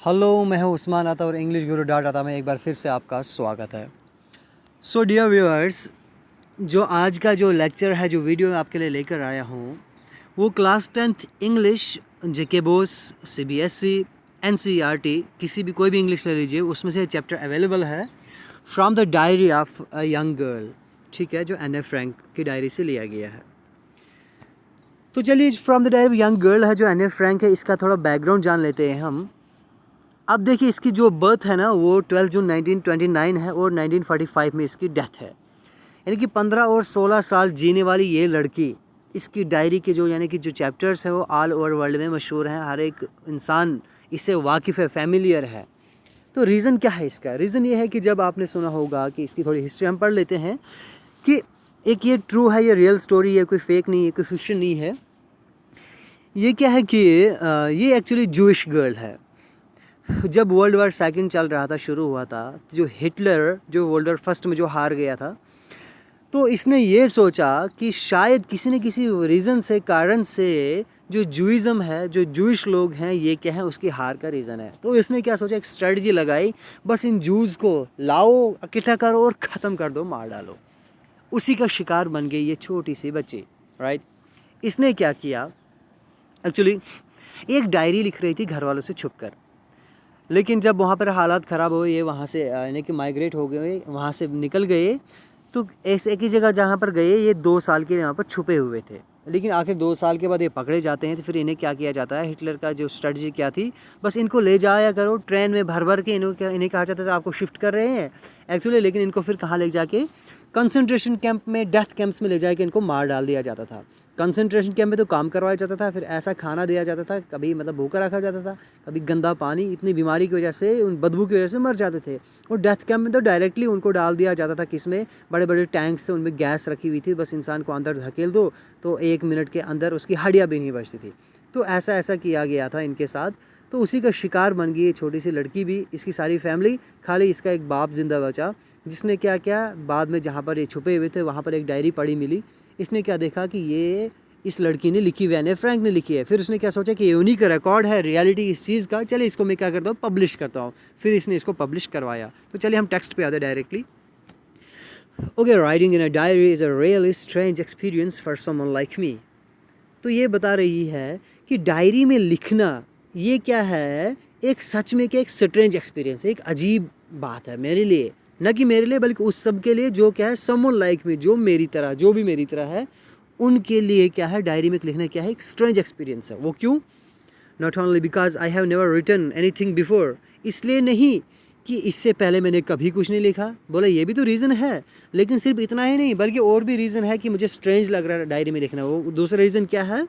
Hello, मैं हूँ उस्मान आता और इंग्लिश गुरु डॉट आता में एक बार फिर से आपका स्वागत है। सो डियर व्यूअर्स, जो आज का जो लेक्चर है, जो वीडियो मैं आपके लिए लेकर आया हूँ, वो क्लास 10th इंग्लिश जेके बोस सीबीएसई एनसीईआरटी किसी भी कोई भी इंग्लिश ले लीजिए, उसमें से चैप्टर अवेलेबल है from the diary of a young girl. ठीक है, जो एन ए फ्रैंक की डायरी से लिया गया है। तो चलिए, from the diary of young girl है जो एन ए फ्रैंक है, इसका थोड़ा बैकग्राउंड जान लेते हैं हम। अब देखिए, इसकी जो बर्थ है ना, वो 12 जून 1929 है और 1945 में इसकी डेथ है। यानी कि 15 और 16 साल जीने वाली ये लड़की, इसकी डायरी के जो यानी कि जो चैप्टर्स हैं वो ऑल ओवर वर्ल्ड में मशहूर हैं, हर एक इंसान इससे वाकिफ़ है, फैमिलियर है। तो रीज़न क्या है इसका? रीज़न ये है कि जब आपने सुना होगा कि इसकी थोड़ी हिस्ट्री हम पढ़ लेते हैं कि एक ये ट्रू है, ये रियल स्टोरी है, कोई फेक नहीं है, कोई फिक्शन नहीं है। ये क्या है कि ये एक्चुअली जूइश गर्ल है। जब वर्ल्ड वार सेकंड चल रहा था, शुरू हुआ था, जो हिटलर जो वर्ल्ड वार फर्स्ट में जो हार गया था, तो इसने ये सोचा कि शायद किसी न किसी रीज़न से, कारण से, जो जूइज़म है, जो जूइश लोग हैं, ये क्या है, उसकी हार का रीज़न है। तो इसने क्या सोचा, एक स्ट्रेटजी लगाई, बस इन जूज़ को लाओ, इकट्ठा करो और ख़त्म कर दो, मार डालो। उसी का शिकार बन गई ये छोटी सी बच्ची, राइट। इसने क्या किया, एक्चुअली एक डायरी लिख रही थी घर वालों से छुप कर। लेकिन जब वहाँ पर हालात ख़राब हुए, ये वहाँ से यानी कि माइग्रेट हो गए, वहाँ से निकल गए, तो ऐसे एक ही जगह जहाँ पर गए, ये 2 साल के यहाँ पर छुपे हुए थे। लेकिन आखिर 2 साल के बाद ये पकड़े जाते हैं। तो फिर इन्हें क्या किया जाता है, हिटलर का जो स्ट्रेटजी क्या थी, बस इनको ले जाया करो ट्रेन में भर भर के, इन्हें कहा जाता था आपको शिफ्ट कर रहे हैं एक्चुअली। लेकिन इनको फिर कहाँ ले जाके, कंसंट्रेशन कैंप में, डेथ कैंप्स में ले जाके इनको मार डाल दिया जाता था। कंसंट्रेशन कैंप में तो काम करवाया जाता था, फिर ऐसा खाना दिया जाता था, कभी मतलब भूखा रखा जाता था, कभी गंदा पानी, इतनी बीमारी की वजह से, उन बदबू की वजह से मर जाते थे। और डेथ कैंप में तो डायरेक्टली उनको डाल दिया जाता था, किसमें, बड़े बड़े टैंक्स थे, उनमें गैस रखी हुई थी, बस इंसान को अंदर धकेल दो तो 1 मिनट के अंदर उसकी हड्डियाँ भी नहीं बचती थी। तो ऐसा ऐसा किया गया था इनके साथ। तो उसी का शिकार बन गई ये छोटी सी लड़की भी, इसकी सारी फैमिली, खाली इसका एक बाप जिंदा बचा, जिसने क्या किया, बाद में जहाँ पर ये छुपे हुए थे वहाँ पर एक डायरी पड़ी मिली। इसने क्या देखा कि ये इस लड़की ने लिखी हुई है, एने फ्रैंक ने लिखी है। फिर उसने क्या सोचा कि ये उन्हीं का रिकॉर्ड है, रियलिटी इस चीज़ का, चले इसको मैं क्या करता हूँ, पब्लिश करता हूँ। फिर इसने इसको पब्लिश करवाया। तो चलिए हम टेक्स्ट पे आते directly. Okay, writing in a diary is a really strange experience for someone like me. तो ये बता रही है कि डायरी में लिखना ये क्या है, एक सच में क्या, एक स्ट्रेंज एक्सपीरियंस है, एक अजीब बात है मेरे लिए, न कि मेरे लिए बल्कि उस सब के लिए जो क्या है, समवन लाइक मी, जो मेरी तरह, जो भी मेरी तरह है, उनके लिए क्या है, डायरी में लिखना क्या है, एक स्ट्रेंज एक्सपीरियंस है। वो क्यों? Not only because I have never written anything before, इसलिए नहीं कि इससे पहले मैंने कभी कुछ नहीं लिखा, बोला ये भी तो रीज़न है, लेकिन सिर्फ इतना ही नहीं बल्कि और भी रीज़न है कि मुझे स्ट्रेंज लग रहा है डायरी में लिखना। वो दूसरा रीज़न क्या है,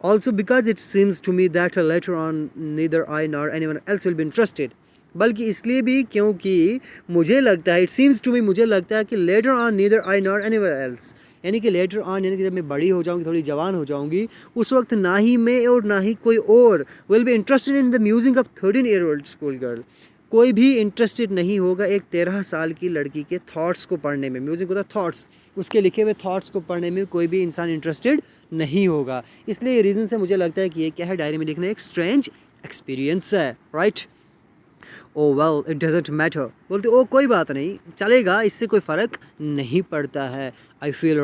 also because it seems to me that later on neither I nor anyone else will be interested, बल्कि इसलिए भी क्योंकि मुझे लगता है, इट सीम्स टू मी, मुझे लगता है कि letter on neither I nor anyone else, यानी कि लेटर ऑन, यानी कि जब मैं बड़ी हो जाऊंगी, थोड़ी जवान हो जाऊंगी, उस वक्त ना ही मैं और ना ही कोई और will be interested in the music of 13 year old school girl, कोई भी इंटरेस्टेड नहीं होगा एक 13 साल की लड़की के थॉट्स को पढ़ने में। म्यूजिक होता है थॉट्स, उसके लिखे हुए थॉट्स को पढ़ने में कोई भी इंसान इंटरेस्टेड नहीं होगा। इसलिए ये रीज़न से मुझे लगता है कि ये क्या है, डायरी में लिखना एक स्ट्रेंज एक्सपीरियंस है, right. Oh well it doesn't matter, बोलते ओ कोई बात नहीं, चलेगा, इससे कोई फ़र्क नहीं पड़ता है। I feel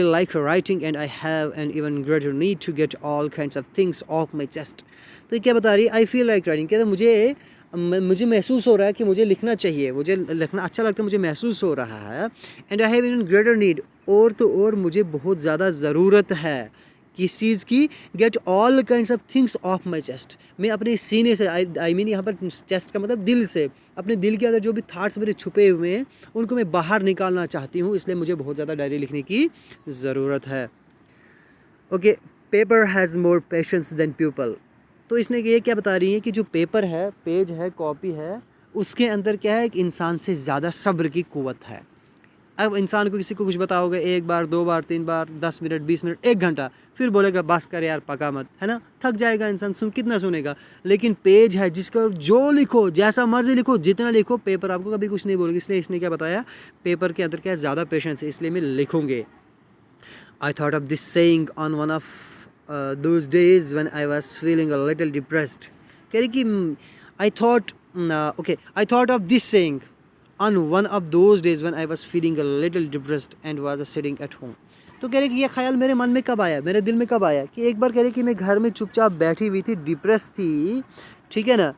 like writing and I have an even greater need to get all kinds of things off my chest. तो ये क्या बता रही है, आई फील लाइक राइटिंग, कहते मुझे महसूस हो रहा है कि मुझे लिखना चाहिए, मुझे लिखना अच्छा लगता है, मुझे महसूस हो रहा है। And I have even greater need, और तो और मुझे बहुत ज़्यादा ज़रूरत है किस चीज़ की, gate all kinds of things off my chest, मैं अपने सीने से, आई मीन यहाँ पर चेस्ट का मतलब दिल से, अपने दिल के अंदर जो भी थाट्स मेरे छुपे हुए हैं उनको मैं बाहर निकालना चाहती हूँ, इसलिए मुझे बहुत ज़्यादा डायरी लिखने की ज़रूरत है। Okay, paper has more patience than people. तो इसने ये क्या बता रही है कि जो पेपर है, पेज है, कॉपी है, उसके अंदर क्या है, एक इंसान से ज़्यादा सब्र की कुव्वत है। अब इंसान को, किसी को कुछ बताओगे, 1 बार 2 बार 3 बार, 10 मिनट 20 मिनट 1 घंटा, फिर बोलेगा बस कर यार, पका मत, है ना, थक जाएगा इंसान, कितना सुनेगा। लेकिन पेज है जिसका जो लिखो, जैसा मर्जी लिखो, जितना लिखो, पेपर आपको कभी कुछ नहीं बोलेगा। इसलिए इसने क्या बताया, पेपर के अंदर क्या है, ज़्यादा पेशेंस है, इसलिए मैं लिखूँगी। I thought of this saying on one of those days when I was feeling a little depressed. कह रही कि I thought, I thought of this saying on one of those days when I was feeling a little depressed and was sitting at home. तो कह रहे कि ये ख्याल मेरे मन में कब आया, मेरे दिल में कब आया कि एक बार कह रहे कि मैं घर में चुपचाप बैठी हुई थी, डिप्रेस थी, ठीक है ना,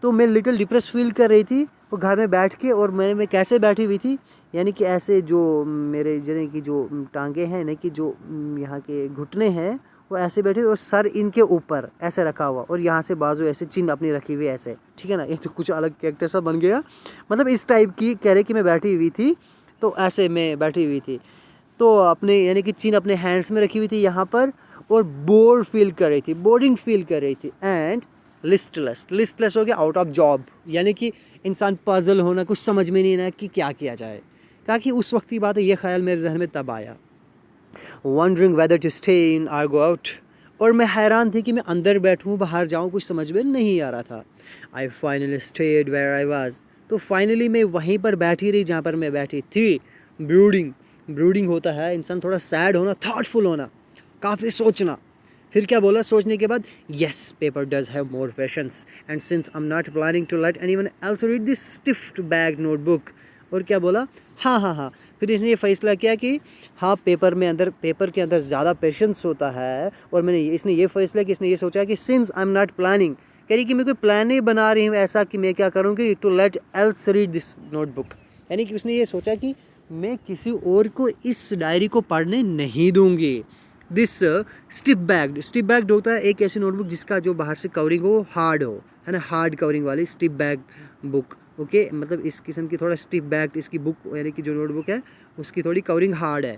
तो मैं लिटिल डिप्रेस फील कर रही थी वो घर में बैठ के। और मैं कैसे बैठी हुई थी, यानी कि ऐसे जो मेरे यानी कि जो टांगे हैं, यानी कि जो यहाँ के घुटने हैं वो ऐसे बैठे और सर इनके ऊपर ऐसे रखा हुआ और यहाँ से बाजू ऐसे चिन्ह अपनी रखी हुई ऐसे, ठीक है ना। ये तो कुछ अलग कैरेक्टर सा बन गया, मतलब इस टाइप की कह रहे कि मैं बैठी हुई थी, तो ऐसे मैं बैठी हुई थी, तो अपने यानी कि चिन्ह अपने हैंड्स में रखी हुई थी यहाँ पर, और बोर्ड फील कर रही थी, बोर्डिंग फील कर रही थी। एंड लिस्टलेस हो गया, आउट ऑफ जॉब, यानी कि इंसान पजल होना, कुछ समझ में नहीं आया कि क्या किया जाए। कहा कि उस वक्त की बात है, ये ख्याल मेरे जहन में तब आया, wondering whether to stay in or go out. और मैं हैरान थी कि मैं अंदर बैठूं बाहर जाऊं, कुछ समझ में नहीं आ रहा था। I finally stayed where I was, तो फाइनली मैं वहीं पर बैठी रही जहाँ पर मैं बैठी थी। ब्रूडिंग होता है इंसान थोड़ा सैड होना, थॉटफुल होना, काफ़ी सोचना। फिर क्या बोला सोचने के बाद, yes paper does have more patience and since I am not planning to let anyone else read this stiff backed notebook. और क्या बोला, हाँ, फिर इसने ये फैसला किया कि हाँ पेपर के अंदर ज़्यादा पेशेंस होता है। और इसने ये फैसला कि इसने ये सोचा कि since I am not planning, कह रही कि मैं कोई प्लान नहीं बना रही हूँ ऐसा कि मैं क्या करूँगी, to let else read this notebook, यानी कि उसने ये सोचा कि मैं किसी और को इस डायरी को पढ़ने नहीं दूँगी। दिस स्टिप बैग होता है एक ऐसी नोटबुक जिसका जो बाहर से कवरिंग हो हार्ड हो, है ना, हार्ड कवरिंग वाली स्टिप बैग बुक। ओके, मतलब इस किस्म की थोड़ा स्टिप बैग इसकी बुक, यानी कि जो नोटबुक है उसकी थोड़ी कवरिंग हार्ड है।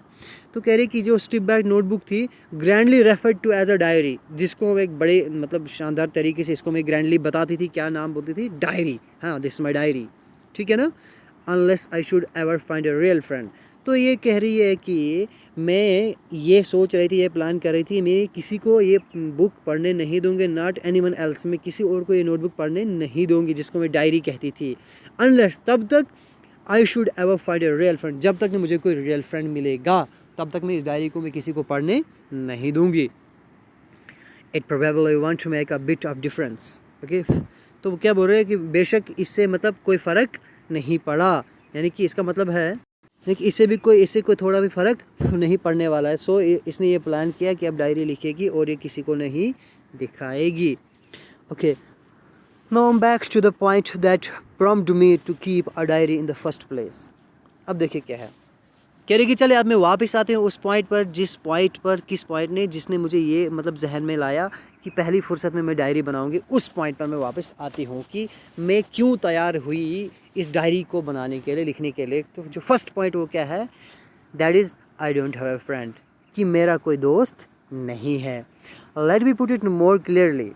तो कह रही कि जो स्टिप बैग नोटबुक थी, grandly referred to as a diary, जिसको एक बड़े मतलब शानदार तरीके से इसको मैं ग्रैंडली बताती थी, क्या नाम बोलती थी, डायरी। हाँ, दिस माई डायरी, ठीक है ना, unless I should ever find a real friend. तो ये कह रही है कि मैं ये सोच रही थी, ये प्लान कर रही थी, मैं किसी को ये बुक पढ़ने नहीं दूंगी, नॉट एनीवन एल्स, मैं किसी और को ये नोटबुक पढ़ने नहीं दूंगी जिसको मैं डायरी कहती थी, अनलेस तब तक I should ever find a real friend, जब तक मुझे कोई रियल फ्रेंड मिलेगा तब तक मैं इस डायरी को मैं किसी को पढ़ने नहीं दूंगी। It probably want to make a bit of difference. Okay, तो क्या बोल रहे हैं कि बेशक इससे मतलब कोई फ़र्क नहीं पड़ा, यानी कि इसका मतलब है लेकिन इससे कोई थोड़ा भी फ़र्क नहीं पड़ने वाला है। सो इसने ये प्लान किया कि अब डायरी लिखेगी और ये किसी को नहीं दिखाएगी। Okay, now I am back to the point that prompted me to keep a diary in the first place. अब देखिए क्या है, कह रही कि चले अब मैं वापस आते हैं उस पॉइंट पर किस पॉइंट ने जिसने मुझे ये मतलब जहन में लाया कि पहली फुर्सत में मैं डायरी बनाऊंगी। उस पॉइंट पर मैं वापस आती हूँ कि मैं क्यों तैयार हुई इस डायरी को बनाने के लिए, लिखने के लिए। तो जो फर्स्ट पॉइंट वो क्या है, that is I don't have a friend, कि मेरा कोई दोस्त नहीं है। Let me put it more clearly,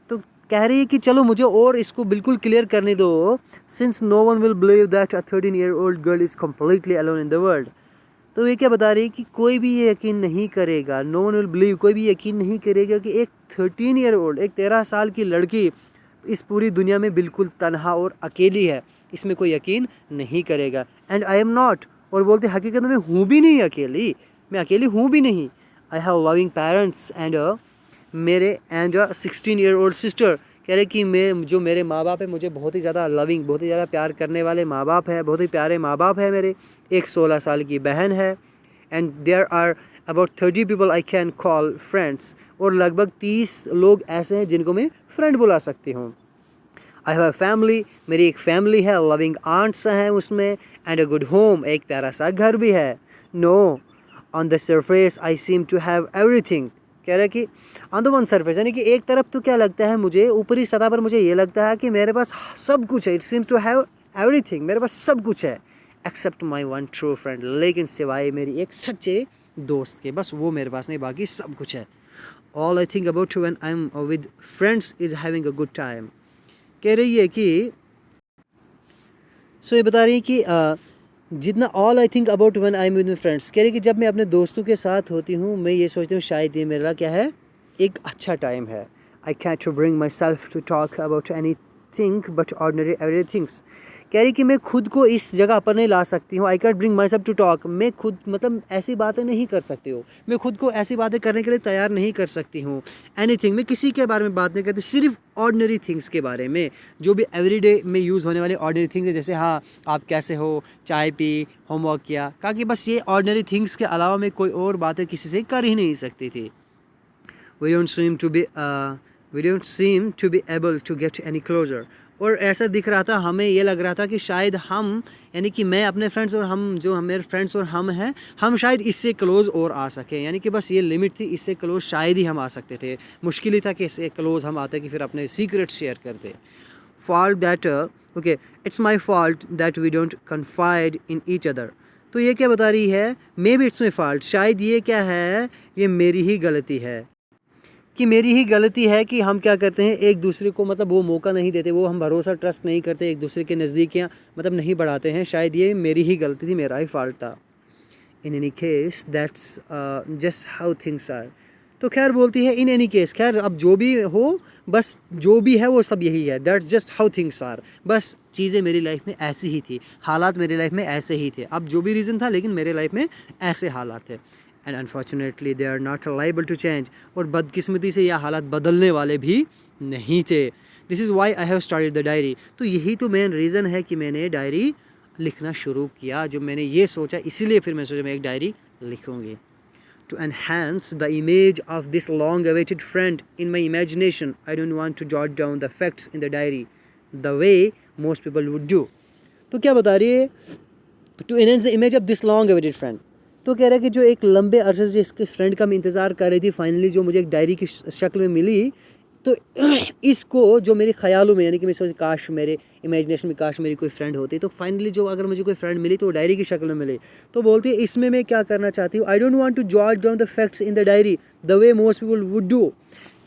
तो कह रही है कि चलो मुझे और इसको बिल्कुल क्लियर करने दो। Since no one will believe that a 13-year-old girl is completely alone in the world. तो ये क्या बता रही है कि कोई भी ये यकीन नहीं करेगा, नो वन विल बिलीव, कोई भी यकीन नहीं करेगा कि एक 13-year-old, एक 13 साल की लड़की इस पूरी दुनिया में बिल्कुल तन्हा और अकेली है, इसमें कोई यकीन नहीं करेगा। एंड आई एम नॉट, और बोलते हकीकत में हूँ भी नहीं अकेली, मैं अकेली हूँ भी नहीं। I have loving parents and मेरे एंड 16-year-old सिस्टर, कह रहे कि मेरे माँ बाप है, मुझे बहुत ही ज़्यादा लविंग, बहुत ही ज़्यादा प्यार करने वाले माँ बाप है, बहुत ही प्यारे माँ बाप है मेरे। एक 16 साल की बहन है। And there are about 30 people I can call friends, और लगभग 30 लोग ऐसे हैं जिनको मैं फ्रेंड बुला सकती हूँ। आई हैव अ फैमिली, मेरी एक फैमिली है, लविंग आंट्स हैं उसमें, एंड अ गुड होम, एक प्यारा सा घर भी है। No on the surface I seem to have everything, कह रहा है कि ऑन द वन सरफेस, यानी कि एक तरफ तो क्या लगता है मुझे, ऊपरी सतह पर मुझे ये लगता है कि मेरे पास सब कुछ है, it seems to have everything, मेरे पास सब कुछ है, except my one true friend, लेकिन सिवाय मेरी एक सच्चे दोस्त के, बस वो मेरे पास नहीं, बाकी सब कुछ है। All I think about when I am with friends is having a good time. कह रही है कि ये बता रही है कि जितना all I think about when I am with my friends, कह रही कि जब मैं अपने दोस्तों के साथ होती हूँ मैं ये सोचती हूँ शायद ये मेरा क्या है, एक अच्छा टाइम है। I can to bring myself to talk about anything but ordinary every things. कह रही कि मैं खुद को इस जगह पर नहीं ला सकती हूँ। I can bring myself to talk, मैं खुद मतलब ऐसी बातें नहीं कर सकती हूँ, मैं खुद को ऐसी बातें करने के लिए तैयार नहीं कर सकती हूँ। एनीथिंग, मैं किसी के बारे में बात नहीं करती, सिर्फ ऑर्डिनरी थिंग्स के बारे में, जो भी एवरीडे में यूज़ होने वाले ऑर्डिनरी थिंग्स है, जैसे हाँ आप कैसे हो, चाय पी, होमवर्क किया, कहा कि बस ये ऑर्डिनरी थिंग्स के अलावा मैं कोई और बातें किसी से कर ही नहीं सकती थी। We don't seem to be able to get any closer। और ऐसा दिख रहा था, हमें ये लग रहा था कि शायद हम, यानी कि मैं अपने फ्रेंड्स और हम, जो हम मेरे फ्रेंड्स और हम हैं, हम शायद इससे क्लोज़ और आ सकें, यानी कि बस ये लिमिट थी, इससे क्लोज़ शायद ही हम आ सकते थे। मुश्किल ही था कि इससे क्लोज़ हम आते कि फिर अपने सीक्रेट शेयर करते। Fault that okay, it's my fault that we don't confide in each other. तो ये क्या बता रही है, maybe it's my fault, शायद ये क्या है, ये मेरी ही गलती है, कि मेरी ही गलती है कि हम क्या करते हैं एक दूसरे को, मतलब वो मौका नहीं देते, वो हम भरोसा ट्रस्ट नहीं करते, एक दूसरे के नज़दीकियाँ मतलब नहीं बढ़ाते हैं। शायद ये मेरी ही गलती थी, मेरा ही फॉल्ट था। In any case that's just how things are. तो खैर बोलती है इन एनी केस, खैर अब जो भी हो, बस जो भी है वो सब यही है, that's just how things are, बस चीज़ें मेरी लाइफ में ऐसी ही थी, हालात मेरी लाइफ में ऐसे ही थे, अब जो भी रीज़न था लेकिन मेरे लाइफ में ऐसे हालात थे। And unfortunately they are not liable to change, और बदकिस्मती से यह हालात बदलने वाले भी नहीं थे। This is why I have started the diary. तो यही तो मेन रीज़न है कि मैंने डायरी लिखना शुरू किया, जो मैंने ये सोचा, इसीलिए फिर मैं सोचा मैं एक डायरी लिखूँगी। To enhance the image of this long-awaited friend in my imagination, I don't want to jot down the facts in the diary the way most people would do। तो क्या बता रही है, to enhance the image of this long-awaited friend। तो कह रहा है कि जो एक लंबे अरसे से इसके फ्रेंड का मैं इंतज़ार कर रही थी, फाइनली जो मुझे एक डायरी की शक्ल में मिली, तो इसको जो मेरे ख्यालों में, यानी कि मैं सोच काश मेरे इमेजिनेशन में काश मेरी कोई फ्रेंड होती, तो फाइनली जो अगर मुझे कोई फ्रेंड मिली तो डायरी की शक्ल में मिली। तो बोलती है इसमें मैं क्या करना चाहती हूँ, I don't want to jot down the facts in the diary the way most people would do.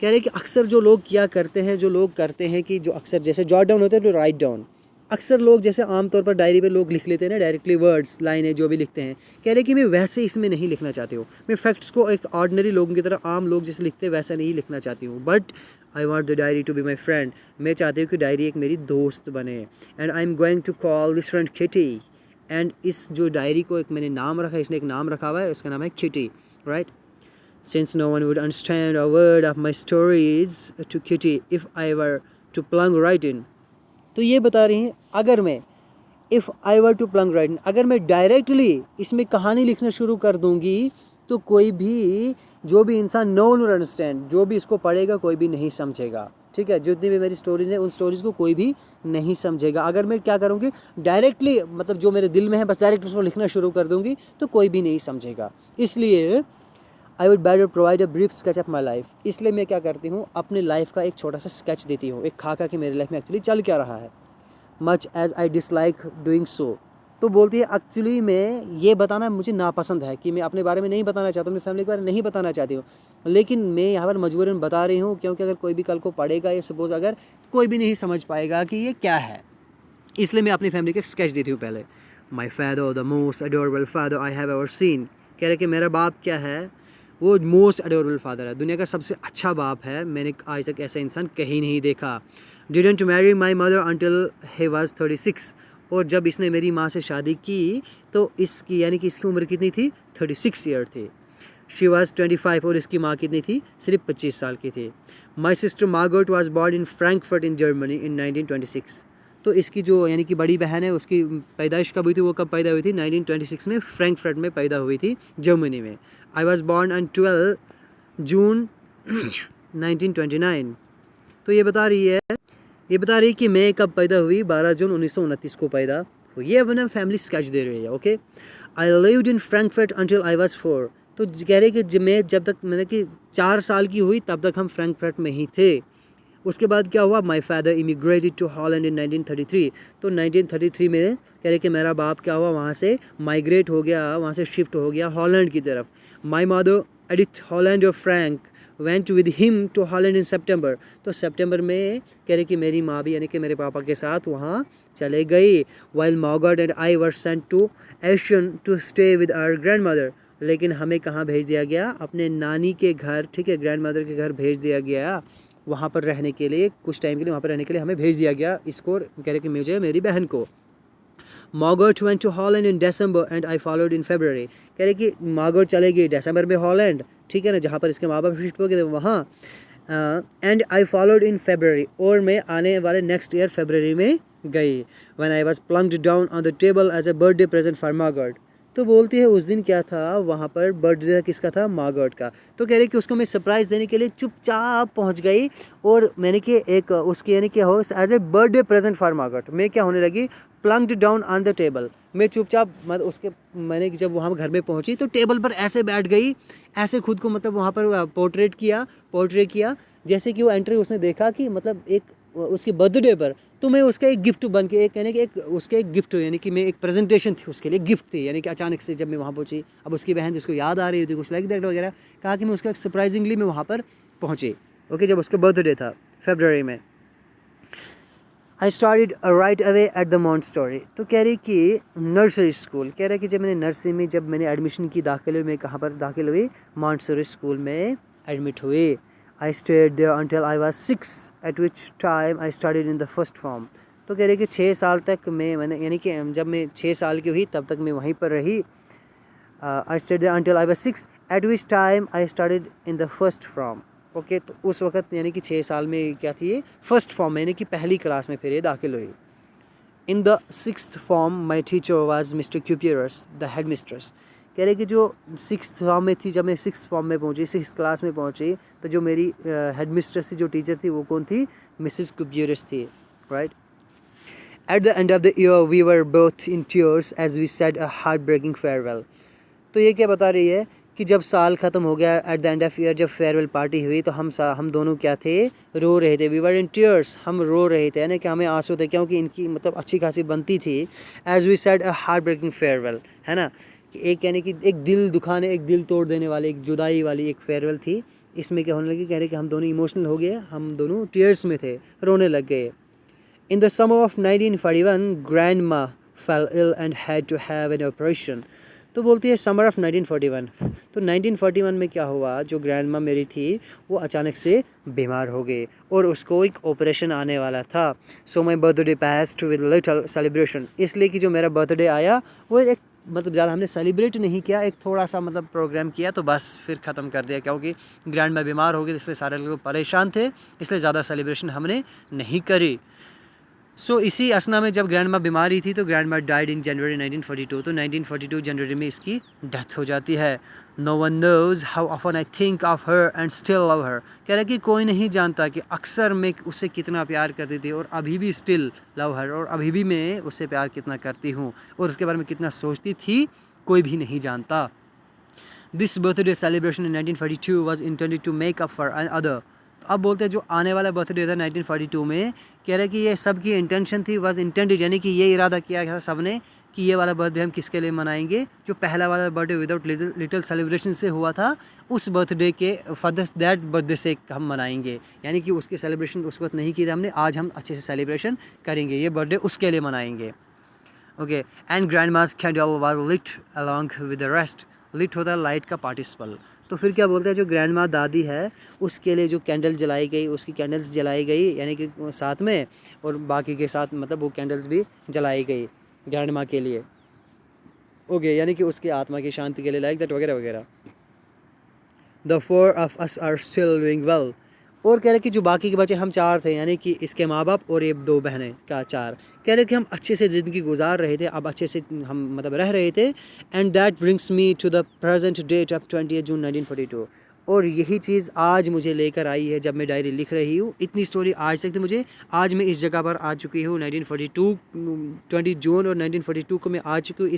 कह रहे कि अक्सर जो लोग किया करते हैं, जो लोग करते हैं कि जो अक्सर जैसे जॉट डाउन होता है तो राइट डाउन, अक्सर लोग जैसे आमतौर पर डायरी पे लोग लिख लेते हैं ना, डायरेक्टली वर्ड्स, लाइनें जो भी लिखते हैं। कह रहे कि मैं वैसे इसमें नहीं लिखना चाहती हूँ, मैं फैक्ट्स को एक ऑर्डिनरी लोगों की तरह, आम लोग जैसे लिखते हैं वैसा नहीं लिखना चाहती हूँ। But I want the diary to be my friend, मैं चाहती हूँ कि डायरी एक मेरी दोस्त बने। And I am going to call this friend Kitty. And इस जो डायरी को एक मैंने नाम रखा है, इसने एक नाम रखा हुआ है, इसका नाम है Kitty, right. Since no one would understand a word of my stories to Kitty if I were to plunge right in. तो ये बता रही हैं अगर मैं, if I were to plunge right in, अगर मैं डायरेक्टली इसमें कहानी लिखना शुरू कर दूंगी तो कोई भी, जो भी इंसान, नो वन विल अंडरस्टैंड, जो भी इसको पढ़ेगा कोई भी नहीं समझेगा, ठीक है। जितनी भी मेरी स्टोरीज़ हैं उन स्टोरीज़ को कोई भी नहीं समझेगा। अगर मैं क्या करूँगी, डायरेक्टली मतलब जो मेरे दिल में है बस डायरेक्ट उसको लिखना शुरू कर दूँगी तो कोई भी नहीं समझेगा। इसलिए I would better provide a brief sketch of my life. इसलिए मैं क्या करती हूँ, अपने लाइफ का एक छोटा सा स्केच देती हूँ, एक खाका कि मेरी लाइफ में एक्चुअली चल क्या रहा है। Much as I dislike doing so. तो बोलती है एक्चुअली मैं ये बताना मुझे नापसंद है, कि मैं अपने बारे में नहीं बताना चाहता हूँ, अपनी फैमिली के बारे में नहीं बताना चाहती हूँ, लेकिन मैं यहाँ पर मजबूरन बता रही हूँ, क्योंकि अगर कोई भी कल को पढ़ेगा, या सपोज़ अगर कोई भी नहीं समझ पाएगा कि ये क्या है, इसलिए मैं अपनी फैमिली का स्केच देती हूँ पहले। My father the most adorable father I have ever seen. कह रहे कि मेरा बाप क्या है, वो मोस्ट अडोरेबल फादर है, दुनिया का सबसे अच्छा बाप है, मैंने आज तक ऐसा इंसान कहीं नहीं देखा। Didn't marry my mother until he was 36। और जब इसने मेरी माँ से शादी की तो इसकी, यानी कि इसकी उम्र कितनी थी, 36 ईयर थी। शी वाज 25, और इसकी माँ कितनी थी, सिर्फ 25 साल की थी। My sister Margaret was born in Frankfurt in Germany in 1926। तो इसकी जो, यानी कि बड़ी बहन है, उसकी पैदाइश कब हुई थी, वो कब पैदा हुई थी, 1926 में फ्रैंकफर्ट में पैदा हुई थी, जर्मनी में। आई वॉज बॉर्न ऑन 12 जून 1929। तो ये बता रही है कि मैं कब पैदा हुई, 12 जून 1929 को पैदा हुई। ये अपना फैमिली स्केच दे रही है, okay. I lived in Frankfurt until I was 4। तो कह रहे कि मैं जब तक, मैंने कि 4 साल की हुई तब तक हम फ्रैंकफर्ट में ही थे। उसके बाद क्या हुआ, my father immigrated to Holland in 1933। तो 1933 में कह रहे कि मेरा बाप क्या हुआ, वहाँ से माइग्रेट हो गया, वहाँ से शिफ्ट हो गया हॉलैंड की तरफ। माई मदर एडिथ हॉलैंड और Frank went with him to Holland in सितंबर। तो सितंबर में कह रहे कि मेरी माँ भी, यानी कि मेरे पापा के साथ वहाँ चले गई। While Margot and I were sent to Aachen to stay with our grandmother. लेकिन हमें कहाँ भेज दिया गया, अपने नानी के घर, ठीक है, ग्रैंड मदर के घर भेज दिया गया। वहाँ पर रहने के लिए, कुछ टाइम के लिए वहाँ पर रहने के लिए हमें भेज दिया गया, इसको कह रहे कि मुझे, मेरी बहन को। Margaret went to Holland in December and I followed in February। कह रहे कि मार्गरेट चले गई दिसंबर में हॉलैंड, ठीक है ना, जहाँ पर इसके माँ बाप शिफ्ट हो गए थे वहाँ। And I followed in February, और मैं आने वाले नेक्स्ट ईयर फरवरी में गई। When I was plunked down on the table as a birthday present for Margaret. तो बोलती है उस दिन क्या था वहाँ पर, बर्थडे किसका था, मार्गरेट का। तो कह रही कि उसको मैं सरप्राइज़ देने के लिए चुपचाप पहुँच गई, और मैंने कि एक उसके यानी क्या हो, as a birthday present for Margot मैं क्या होने लगी, plunked down on the table. मैं चुपचाप मतलब उसके, मैंने जब वहाँ घर में पहुँची तो टेबल पर ऐसे बैठ गई, ऐसे खुद को मतलब वहाँ पर पोर्ट्रेट किया जैसे कि वो एंट्री उसने देखा कि मतलब एक उसके बर्थडे पर, तो मैं उसका एक गिफ्ट बन के, एक यानी कि एक उसके एक गिफ्ट, यानी कि मैं एक प्रेजेंटेशन थी उसके लिए, गिफ्ट थी, यानी कि अचानक से जब मैं वहाँ पहुँची, अब उसकी बहन जिसको याद आ रही थी कुछ लाइक दैट वगैरह, कहा कि मैं उसका सरप्राइजिंगली मैं वहाँ पर पहुँची। ओके, जब उसका बर्थडे था फरवरी में। I started right away at the Montessori. तो कह रही कि नर्सरी स्कूल, कह रहा है कि जब मैंने नर्सरी में जब मैंने एडमिशन की, दाखिल हुई, मैं कहाँ पर दाखिल हुई, मॉन्टेसरी स्कूल में एडमिट हुई। I stayed there until I was 6 at which time I studied in the first form. तो कह रही कि 6 साल तक मैंने यानी कि जब मैं 6 साल की हुई तब तक मैं वहीं पर रही। I stayed there until I was 6 at which time I studied in the first form. Okay, तो उस वक्त यानी कि 6 साल में क्या थी ये, फर्स्ट फॉर्म, यानी कि पहली क्लास में फिर ये दाखिल हुई। In the 6th form my teacher was mister Kuperus the headmistress. कह रहे कि जो 6th फॉर्म में थी, जब मैं 6th फॉर्म में पहुंची, 6th क्लास में पहुंची, तो जो मेरी हेड मिस्ट्रेस थी, जो टीचर थी, वो कौन थी, मिसेस क्यूपियरस थी, right. At the end of the year we were both in tears as we said a heartbreaking farewell. तो ये क्या बता रही है कि जब साल ख़त्म हो गया, eight the end of year जब फेयरवेल पार्टी हुई, तो हम दोनों क्या थे, रो रहे थे। वी वर इन टीयर्स, हम रो रहे थे, यानी कि हमें आंसू थे, क्योंकि इनकी मतलब अच्छी खासी बनती थी। As we said a heartbreaking farewell, है ना, कि एक यानी कि एक दिल दुखाने, एक दिल तोड़ देने वाली, एक जुदाई वाली एक फेयरवेल थी। इसमें क्या होने लगी, कह रहे कि हम दोनों इमोशनल हो गए, हम दोनों टीयर्स में थे, रोने लग गए। In the summer of 1941 grandma fell ill and had to have an operation. तो बोलती है समर ऑफ 1941। तो 1941 में क्या हुआ, जो ग्रैंड माँ मेरी थी वो अचानक से बीमार हो गई और उसको एक ऑपरेशन आने वाला था। So my birthday passed with little celebration, इसलिए कि जो मेरा बर्थडे आया वो एक मतलब ज़्यादा हमने सेलिब्रेट नहीं किया, एक थोड़ा सा मतलब प्रोग्राम किया तो बस फिर ख़त्म कर दिया, क्योंकि ग्रैंड माँ बीमार हो गई, इसलिए सारे लोग परेशान थे, इसलिए ज़्यादा सेलिब्रेशन हमने नहीं करी। सो इसी असना में जब ग्रैंड माँ बीमारी थी तो ग्रैंड माँ डाइड इन जनवरी 1942। तो 1942 जनवरी में इसकी डेथ हो जाती है। No one knows how often I think of her and still love her. कह रहा कि कोई नहीं जानता कि अक्सर मैं उससे कितना प्यार करती थी और अभी भी स्टिल लव हर, और अभी भी मैं उससे प्यार कितना करती हूँ और उसके बारे में कितना सोचती थी, कोई भी नहीं जानता। This birthday celebration in 1942 was intended to make up for other. अब बोलते हैं जो आने वाला बर्थडे था 1942 में, कह रहे कि ये सब की इंटेंशन थी, वाज इंटेंडेड, यानी कि ये इरादा किया गया था सब ने कि ये वाला बर्थडे हम किसके लिए मनाएंगे, जो पहला वाला बर्थडे विदाउट लिटिल सेलिब्रेशन से हुआ था, उस बर्थडे के फर्दर दैट बर्थडे से हम मनाएंगे, यानी कि उसके सेलिब्रेशन उस वक्त नहीं किया हमने, आज हम अच्छे से सेलिब्रेशन करेंगे, ये बर्थडे उसके लिए मनाएंगे। Okay, and grandma's candle was lit along with the rest. Lit होता है लाइट का पार्टिसिपल। तो फिर क्या बोलते हैं, जो ग्रैंड माँ दादी है उसके लिए जो कैंडल जलाई गई, उसकी कैंडल्स जलाई गई, यानी कि साथ में, और बाकी के साथ मतलब वो कैंडल्स भी जलाई गई ग्रैंड माँ के लिए। ओके, यानी कि उसकी आत्मा की शांति के लिए, लाइक दैट वगैरह वगैरह। The four of us are still doing well. और कह रहे कि जो बाकी के बच्चे, हम 4 थे, यानी कि इसके माँ बाप और ये 2 बहनें का 4, कह रहे कि हम अच्छे से ज़िंदगी गुजार रहे थे, अब अच्छे से हम मतलब रह रहे थे। And that brings me to the present date of 20 June 1942। और यही चीज़ आज मुझे लेकर आई है जब मैं डायरी लिख रही हूँ। इतनी स्टोरी आज तक थी मुझे, आज मैं इस जगह पर आ चुकी हूँ 1942, 20 जून और 1942 को मैं आ चुकी हूँ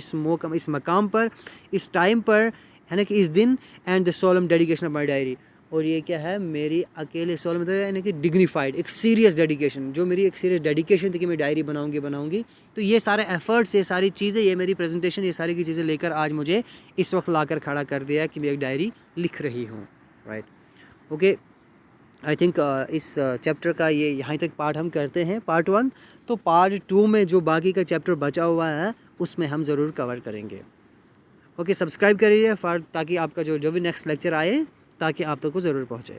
इस मकाम पर, इस टाइम पर, है ना कि इस दिन। And the solemn dedication of my diary, और ये क्या है, मेरी अकेले सोल मतलब यानी कि डिग्निफाइड, एक सीरियस डेडिकेशन, जो मेरी एक सीरियस डेडिकेशन थी कि मैं डायरी बनाऊंगी। तो ये सारे एफर्ट्स, ये सारी चीज़ें, ये मेरी प्रेजेंटेशन, ये सारी की चीज़ें लेकर आज मुझे इस वक्त लाकर खड़ा कर दिया कि मैं एक डायरी लिख रही हूँ, राइट। ओके, आई थिंक इस चैप्टर का ये यहाँ तक पार्ट हम करते हैं, पार्ट 1। तो पार्ट 2 में जो बाकी का चैप्टर बचा हुआ है उसमें हम ज़रूर कवर करेंगे। ओके, सब्सक्राइब करिए ताकि आपका जो भी नेक्स्ट लेक्चर आए ताकि आप तक को ज़रूर पहुँचे।